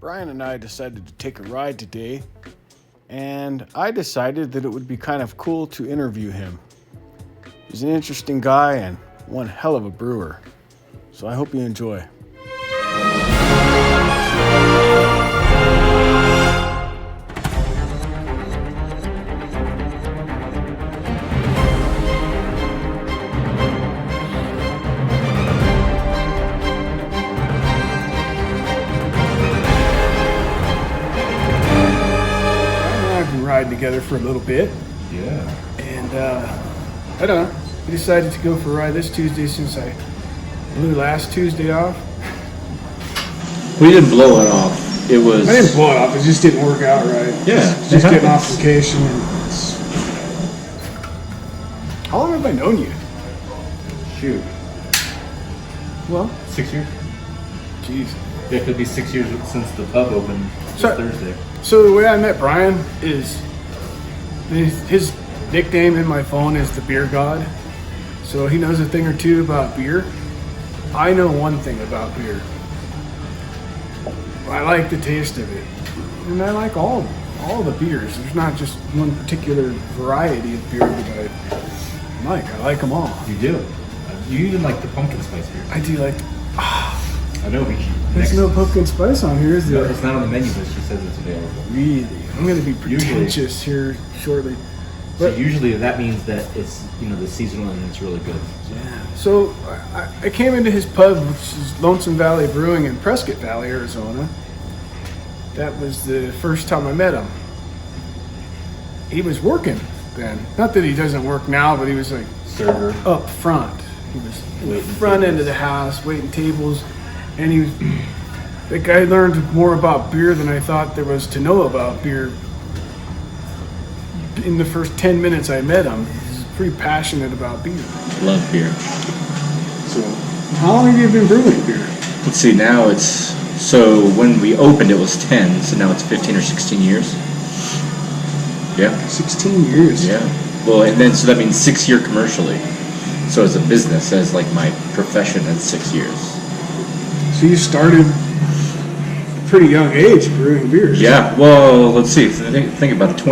Brian and I decided to take a ride today, and I decided that it would be kind of cool to interview him. He's an interesting guy and one hell of a brewer, so I hope you enjoy. Riding together for a little bit. Yeah. And I don't know. We decided to go for a ride this Tuesday since I blew last Tuesday off. We didn't blow it off. It was. I didn't blow it off. It just didn't work out right. Yeah. Just getting off vacation. How long have I known you? Shoot. Well, 6 years. Jeez. It could be 6 years since the pub opened this Thursday. So the way I met Brian is his nickname in my phone is the Beer God. So he knows a thing or two about beer. I know one thing about beer. I like the taste of it. And I like all the beers. There's not just one particular variety of beer that I like. I like them all. You do. You even like the pumpkin spice beer. I do like... I know. There's no pumpkin spice on here, is there? No, it's not on the menu, but she says it's available. Really? I'm going to be pretentious here shortly. So usually that means that it's, the seasonal and it's really good. Yeah. So I came into his pub, which is Lonesome Valley Brewing in Prescott Valley, Arizona. That was the first time I met him. He was working then. Not that he doesn't work now, but he was like server up front. He was in the front end of the house, waiting tables. And he was, the guy learned more about beer than I thought there was to know about beer. In the first 10 minutes I met him, he's pretty passionate about beer. Love beer. So, how long have you been brewing beer? Let's see, now so when we opened it was 10, so now it's 15 or 16 years. Yeah. 16 years? Yeah. Well, and then, so that means 6 year commercially. So as a business, as like my profession, that's 6 years. So you started at a pretty young age brewing beers. Yeah, well, let's see. Think about it. I'm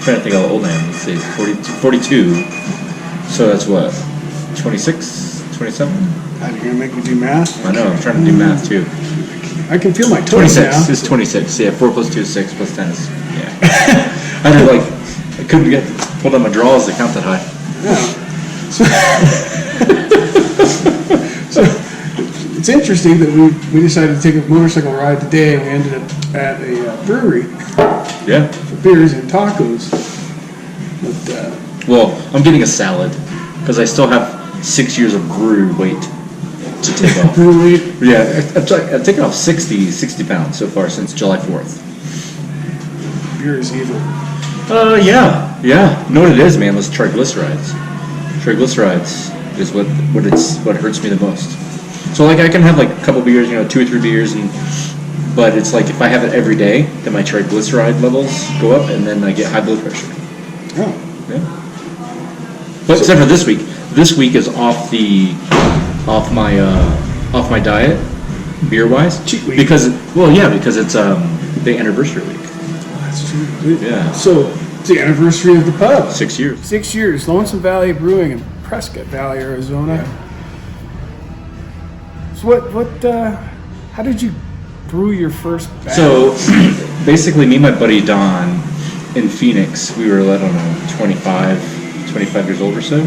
trying to think how old I am. Let's see, 42. So that's what? 26? 27? God, you're going to make me do math? I know, I'm trying to do math too. I can feel my toes 26. now. It's 26. Yeah, 4 plus 2 is 6 plus 10 is, yeah. I couldn't pulled out my drawers to count that high. Yeah. So it's interesting that we decided to take a motorcycle ride today, and we ended up at a brewery. Yeah. For beers and tacos. But well, I'm getting a salad because I still have 6 years of brew weight to take off. Brew weight? Yeah, I've taken off 60 pounds so far since July 4th. Beer is evil. Yeah. You know what it is, man? Those triglycerides. Triglycerides is what hurts me the most. So like I can have like a couple beers, 2 or 3 beers, but it's like if I have it every day, then my triglyceride levels go up, and then I get high blood pressure. Oh. Yeah. But except for this week. This week is off my diet, beer wise. Cheat week. Because it's the anniversary week. That's true. Yeah. So it's the anniversary of the pub. 6 years. 6 years. Lonesome Valley Brewing in Prescott Valley, Arizona. Yeah. So how did you brew your first batch? So basically me and my buddy Don in Phoenix, we were, I don't know, 25 years old or so.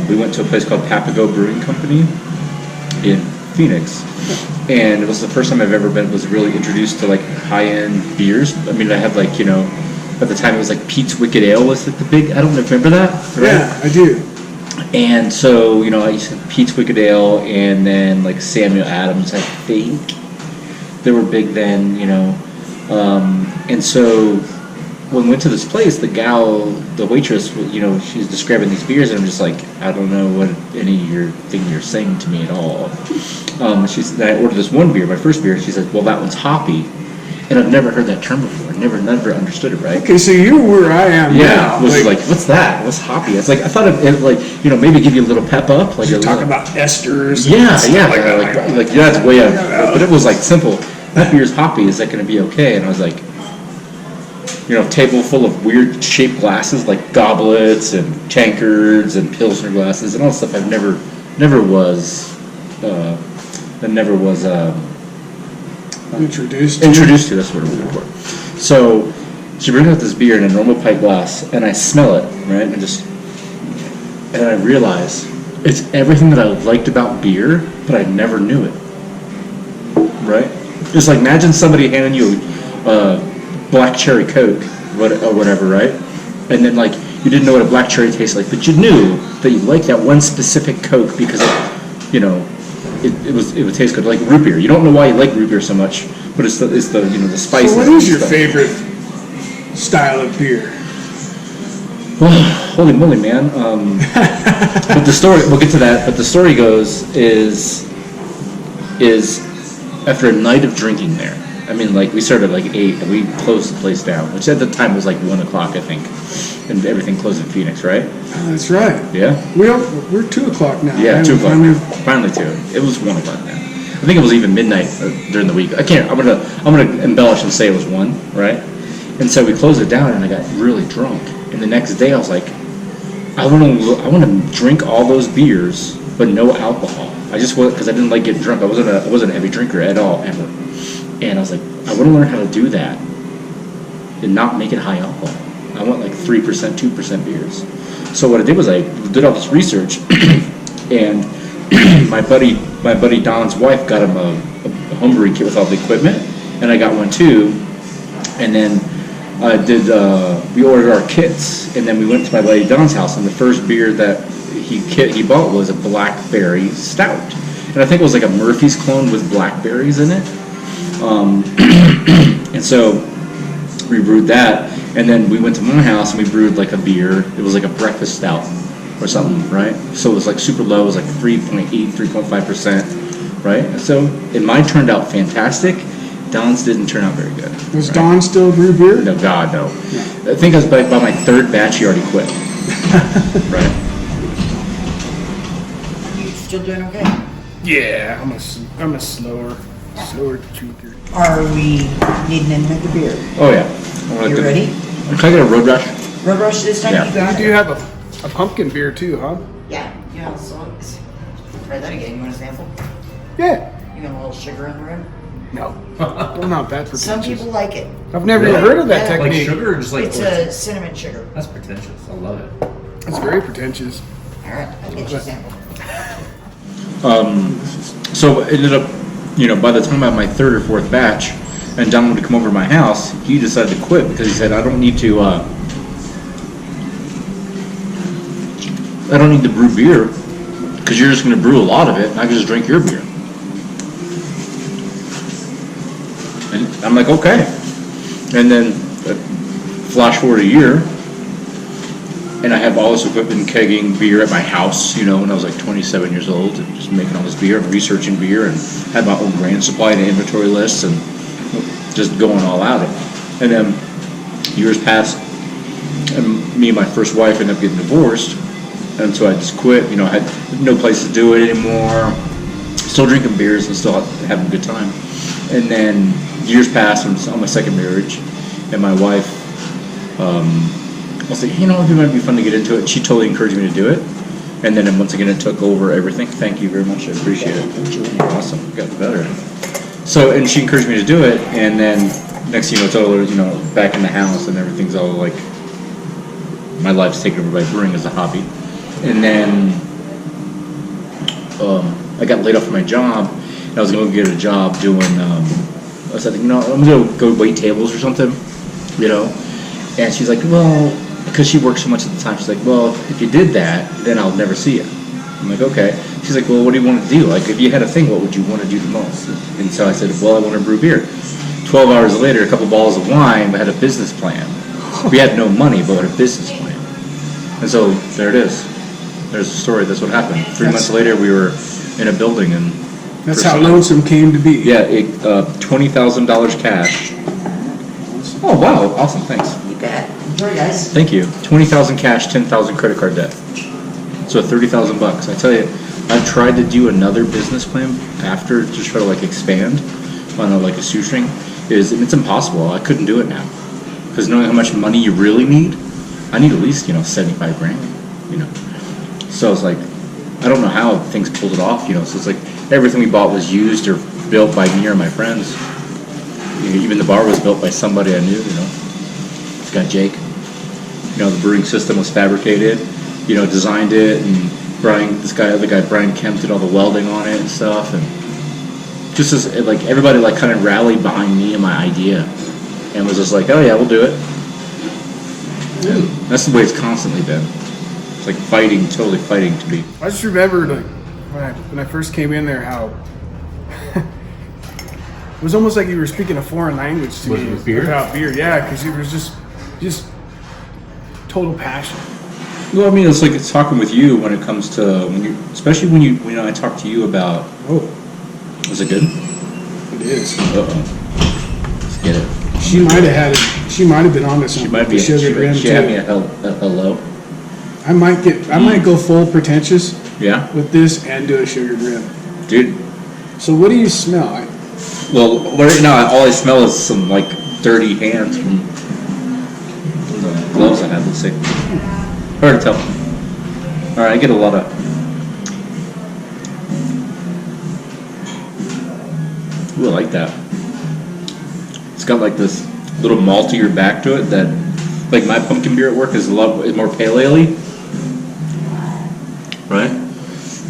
We went to a place called Papago Brewing Company in Phoenix. And it was the first time I've ever was really introduced to like high-end beers. I mean, I had like, at the time it was like Pete's Wicked Ale was like the big, I don't know if you remember that? Right? Yeah, I do. And so, I used to have Pete's Wicked Ale and then like Samuel Adams, I think. They were big then, and so when we went to this place, the waitress, she's describing these beers, and I'm just like, I don't know what any of your thing you're saying to me at all. I ordered this one beer, my first beer, and she said, well, that one's hoppy. And I've never heard that term before. Never understood it, right? Okay, so you're where I am Yeah, now. it was like, what's that? What's hoppy? It's like, I thought it like, maybe give you a little pep up. Like you're a talking little, about esters. yeah, And like that's way up. But it was like simple. That beer's hoppy. Is that going to be okay? And I was like, table full of weird shaped glasses, like goblets and tankards and Pilsner glasses and all stuff I've never was introduced to. That's what I'm looking for. So she brings out this beer in a normal pint glass, and I smell it, right? And I realize it's everything that I liked about beer, but I never knew it, right? It's like, imagine somebody handing you a black cherry Coke, or whatever, right? And then, like, you didn't know what a black cherry tastes like, but you knew that you liked that one specific Coke because it would taste good, like root beer. You don't know why you like root beer so much, but it's the spices. So what is your favorite style of beer? Well, holy moly, man! But the story, we'll get to that. But the story goes is after a night of drinking there. I mean, like, we started at like 8 and we closed the place down, which at the time was like 1 o'clock, I think, and everything closed in Phoenix, right? Oh, that's right. Yeah. We're 2 o'clock now. Yeah, 2 o'clock. Finally 2. It was 1 o'clock now. I think it was even midnight during the week. I'm gonna embellish and say it was 1, right? And so we closed it down, and I got really drunk. And the next day, I was like, I want to drink all those beers, but no alcohol. I just wasn't, because I didn't like getting drunk. I wasn't a heavy drinker at all, ever. And I was like, I want to learn how to do that and not make it high alcohol. I want like 3%, 2% beers. So what I did was I did all this research, and my buddy Don's wife got him a homebrewing kit with all the equipment, and I got one too. And then we ordered our kits, and then we went to my buddy Don's house, and the first beer that he bought was a blackberry stout, and I think it was like a Murphy's clone with blackberries in it. And so we brewed that, and then we went to my house and we brewed like a beer. It was like a breakfast stout or something, right? So it was like super low. It was like 3.8, 3.5%, right? So, and mine turned out fantastic. Don's didn't turn out very good. Was right? Don still brew beer? No, God, no. I think I was by my 3rd batch, he already quit. Right? You still doing okay? Yeah, I'm a slower drinker. Are we needing another beer? Oh yeah. You ready? Can I get a Road Rush? Road Rush this time? Yeah. You got You it? do have a pumpkin beer too, huh? Yeah, so try that again. You want a sample? Yeah. You got a little sugar in the rim? No, we're not that pretentious. Some people like it. I've never Really? heard of that Yeah. Like technique. sugar or just like It's a cinnamon sugar. That's pretentious. I love it. It's very pretentious. All right, I'll get you a sample. So it ended up, by the time I had my 3rd or 4th batch, and Don wanted to come over to my house, he decided to quit because he said, I don't need to brew beer because you're just going to brew a lot of it, and I can just drink your beer. And I'm like, okay. And then flash forward a year, and I have all this equipment, kegging beer at my house, when I was like 27 years old, and just making all this beer and researching beer, and had my own grain supply and inventory lists, and just going all out. And then years passed, and me and my first wife ended up getting divorced, and so I just quit. I had no place to do it anymore. Still drinking beers and still having a good time. And then years passed on my 2nd marriage, and my wife, I was like, it might be fun to get into it. She totally encouraged me to do it. And then once again, it took over everything. Thank you very much. I appreciate it. You're awesome. You got better. So, and she encouraged me to do it. And then next thing you know, it's all, back in the house, and everything's all like, my life's taken over by brewing as a hobby. And then I got laid off from my job, and I was going to get a job doing, I said, I'm going to go wait tables or something, And she's like, well, because she works so much at the time, she's like, well, if you did that, then I'll never see you. I'm like, okay. She's like, well, what do you want to do? Like, if you had a thing, what would you want to do the most? And so I said, well, I want to brew beer. 12 hours later, a couple bottles of wine, we had a business plan. We had no money, but we had a business plan. And so there it is. There's the story. That's what happened. 3 months later, we were in a building, and That's how Lonesome came to be. yeah, $20,000 cash Oh, wow. Awesome. Thanks. Eat that. Enjoy, guys. Thank you. 20,000 cash, 10,000 credit card debt. So 30,000 bucks. I tell you, I've tried to do another business plan after to try to like expand on like a shoestring. It's impossible. I couldn't do it now because knowing how much money you really need, I need at least 75 grand. So it's like I don't know how things pulled it off. So it's like everything we bought was used or built by me or my friends. Even the bar was built by somebody I knew. It's got Jake. The brewing system was fabricated. Designed it, and other guy, Brian Kemp, did all the welding on it and stuff, and just as like everybody like kind of rallied behind me and my idea, and was just like, oh yeah, we'll do it. And that's the way it's constantly been. It's like totally fighting to be. I just remember like when I first came in there, how it was almost like you were speaking a foreign language to me about beer. Yeah, because it was just total passion. Well, I mean, it's like it's talking with you when it comes to especially when I talk to you about. Oh, is it good? It is. Let's get it. She might have had it. She might have been on this. She might be. She had me a hello. I might go full pretentious. Yeah. With this and do a sugar grim. Dude. So what do you smell? Well, right now all I smell is some like dirty hands from the gloves I had. Let's see. Hard to tell. All right, I get a lot of. Ooh, I like that. It's got like this little maltier back to it that, like my pumpkin beer at work is more pale ale-y. Right?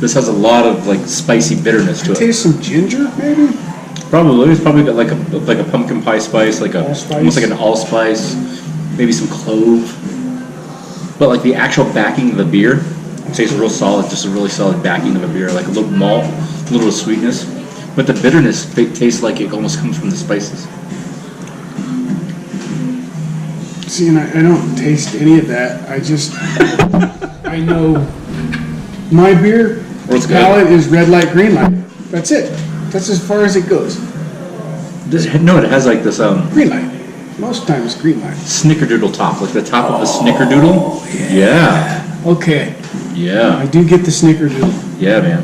This has a lot of like spicy bitterness to it. Taste some ginger, maybe. Probably. It's probably got like a pumpkin pie spice, almost like an allspice, maybe some clove. But like the actual backing of the beer tastes real solid, just a really solid backing of a beer, like a little malt, a little sweetness. But the bitterness tastes like it almost comes from the spices. See, and I don't taste any of that. I know my beer palate is red light, green light. That's it. That's as far as it goes. It has like this green light. Most times green light. Snickerdoodle top, like the top of the Snickerdoodle. Yeah. Okay. Yeah. I do get the Snickerdoodle. Yeah, man.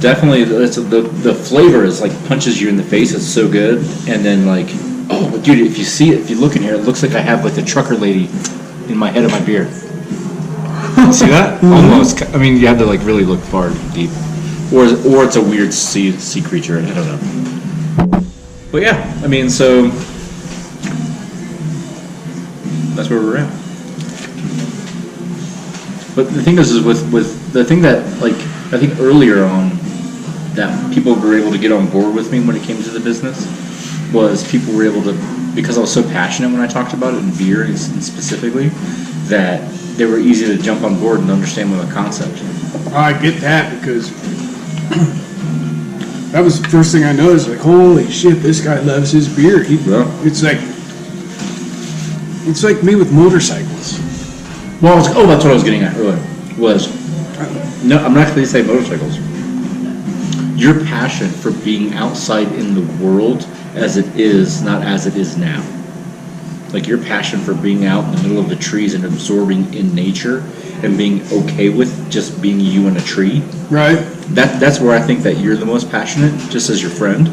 Definitely, it's the flavor is like punches you in the face. It's so good, and then like, oh, dude, if you look in here, it looks like I have like the trucker lady in my head of my beer. See that? Mm-hmm. Almost. I mean, you have to like really look far deep, or it's a weird sea creature. I don't know. But yeah, I mean, so that's where we're at. But the thing is with the thing that like I think earlier on that people were able to get on board with me when it came to the business was people were able to, because I was so passionate when I talked about it in beer and specifically, that they were easy to jump on board and understand the concept. I get that because that was the first thing I noticed. Like, holy shit, this guy loves his beer. It's like me with motorcycles. Well, that's what I was getting at earlier. No, I'm not going to say motorcycles. Your passion for being outside in the world as it is, not as it is now. Like your passion for being out in the middle of the trees and absorbing in nature and being okay with just being you in a tree. Right. That's where I think that you're the most passionate, just as your friend.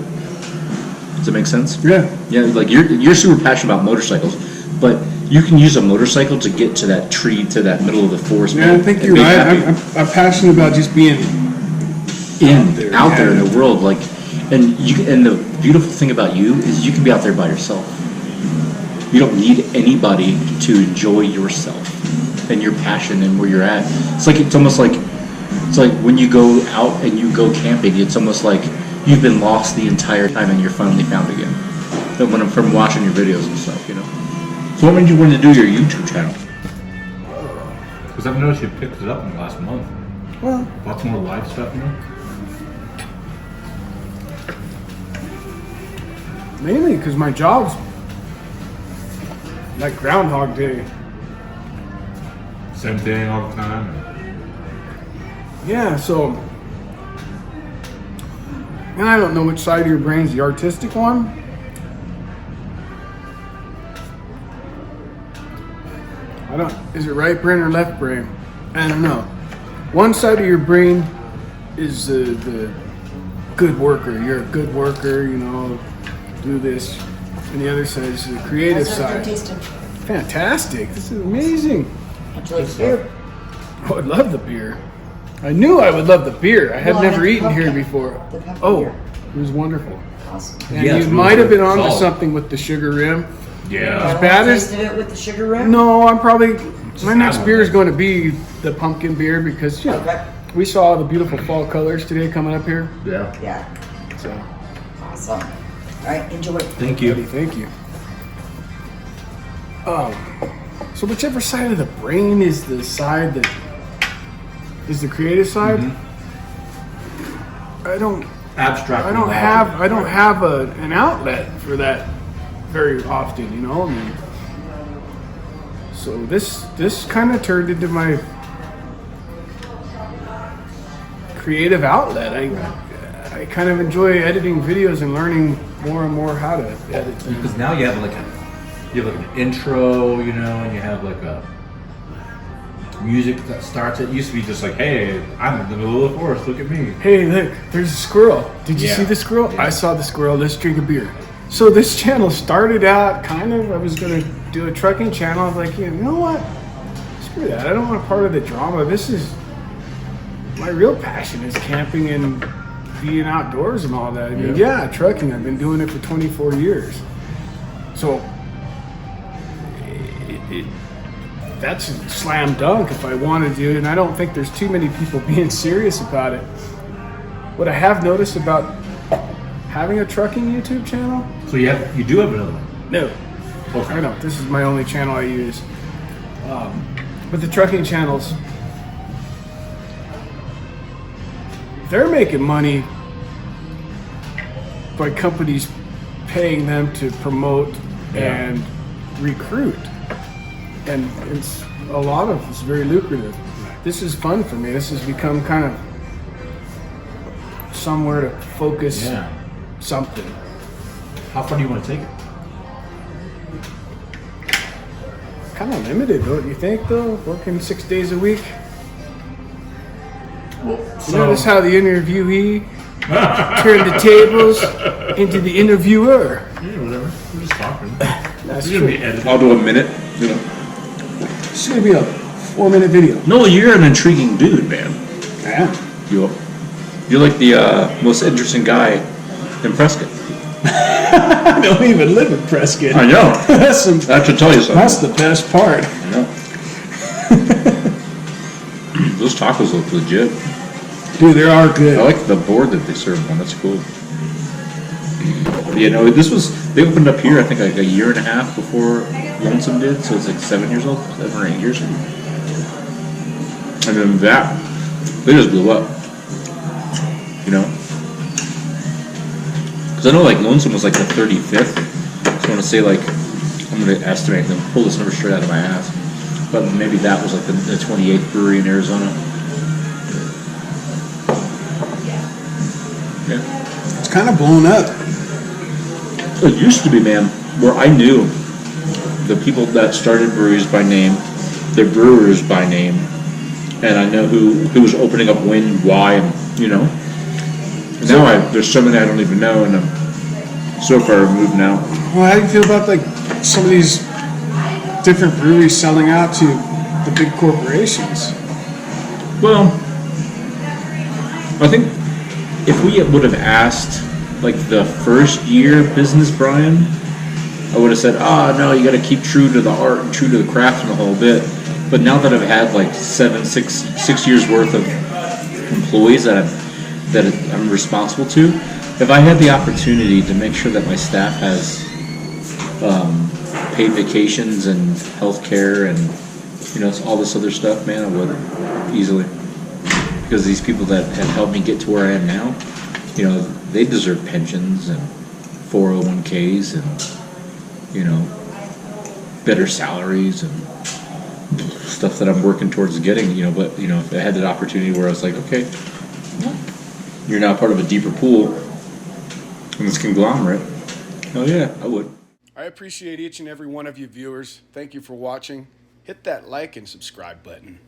Does that make sense? Yeah. Yeah, like you're super passionate about motorcycles, but you can use a motorcycle to get to that tree, to that middle of the forest. Yeah, I think you're right. I'm passionate about just being out there in the world, like, and the beautiful thing about you is you can be out there by yourself. You don't need anybody to enjoy yourself and your passion and where you're at. It's almost like when you go out and you go camping, it's almost like you've been lost the entire time and you're finally found again. From watching your videos and stuff, So what made you want to do your YouTube channel? Because I've noticed you picked it up in the last month. Well, Lots more live stuff, mainly because my job's like Groundhog Day. Same thing all the time. Yeah, so, and I don't know which side of your brain's the artistic one, Is it right brain or left brain? I don't know. One side of your brain is the good worker. You're a good worker, you know, do this. And the other side is the creative side. Fantastic. This is amazing. How'd you like the beer? Oh, I love the beer. I knew I would love the beer. I had Well, never the eaten here pumpkin. before. The pumpkin Oh, beer. it was wonderful. Awesome. And Yeah, it's you really might have been good. onto Solid. something with the sugar rim. Yeah. bad as- Tasted it with the sugar rim? No, I'm probably... My next add beer one. is going to be the pumpkin beer because, you know, Okay. we saw the beautiful fall colors today coming up here. Yeah. Yeah. So, Awesome. All right, enjoy. Thank buddy, you. thank you. So whichever side of the brain is the side that is the creative side, I don't Abstract. I don't have an outlet for that very often, you know. I mean, so this kind of turned into my creative outlet. I kind of enjoy editing videos and learning more and more how to edit them. Because now you have like an intro, you know, and you have like a music that starts. It used to be just like, hey, I'm in the middle of the forest. Look at me. Hey, look, there's a squirrel. Did you Yeah. see the squirrel? Yeah. I saw the squirrel. Let's drink a beer. So this channel started out kind of, I was going to do a trucking channel. I was like, you know what? Screw that. I don't want a part of the drama. This is, my real passion is camping and being outdoors and all that. I mean, yeah, trucking. I've been doing it for 24 years. So that's a slam dunk if I wanted to, and I don't think there's too many people being serious about it. What I have noticed about having a trucking YouTube channel, So you do have another one. no, Okay. I don't. This is my only channel I use. But the trucking channels, they're making money by companies paying them to promote and recruit. And it's it's very lucrative. This is fun for me. This has become kind of somewhere to focus Yeah. something. How far do you want to take it? Kind of limited, don't you think, though? Working 6 days a week. Well, You notice how the interviewee turned the tables into the interviewer. Yeah, whatever. We're just talking. That's You're gonna be true. edited. I'll do a minute. You know. It's going to be a 4-minute video. No, you're an intriguing dude, man. Yeah. You're like the most interesting guy in Prescott. I don't even live in Prescott. I know. That's That should tell you something. the best part. I know. Those tacos look legit. Dude, they are good. I like the board that they serve on. That's cool. You know, they opened up here, I think, like a year and a half before Lonesome did, so it's like 7 years old, 7 or 8 years. And then they just blew up. You know? Because I know, like, Lonesome was like the 35th. So I want to say, like, I'm going to estimate them, pull this number straight out of my ass. But maybe that was like the 28th brewery in Arizona. Yeah. It's kind of blown up. It used to be, man, where I knew the people that started breweries by name, their brewers by name, and I know who was opening up when, why, and, you know. And now there's so many I don't even know, and I'm so far removed now. Well, how do you feel about like some of these different breweries selling out to the big corporations? Well, I think if we would have asked, like, the first year business, Brian, I would have said, no, you got to keep true to the art and true to the craft and the whole bit. But now that I've had like 6 years worth of employees that I'm responsible to, if I had the opportunity to make sure that my staff has paid vacations and health care and, you know, all this other stuff, man, I would easily. Because these people that have helped me get to where I am now, you know, they deserve pensions and 401ks and, you know, better salaries and stuff that I'm working towards getting, you know. But, you know, if I had that opportunity where I was like, okay, you're now part of a deeper pool in this conglomerate, hell yeah, I would. I appreciate each and every one of you viewers. Thank you for watching. hit that like and subscribe button.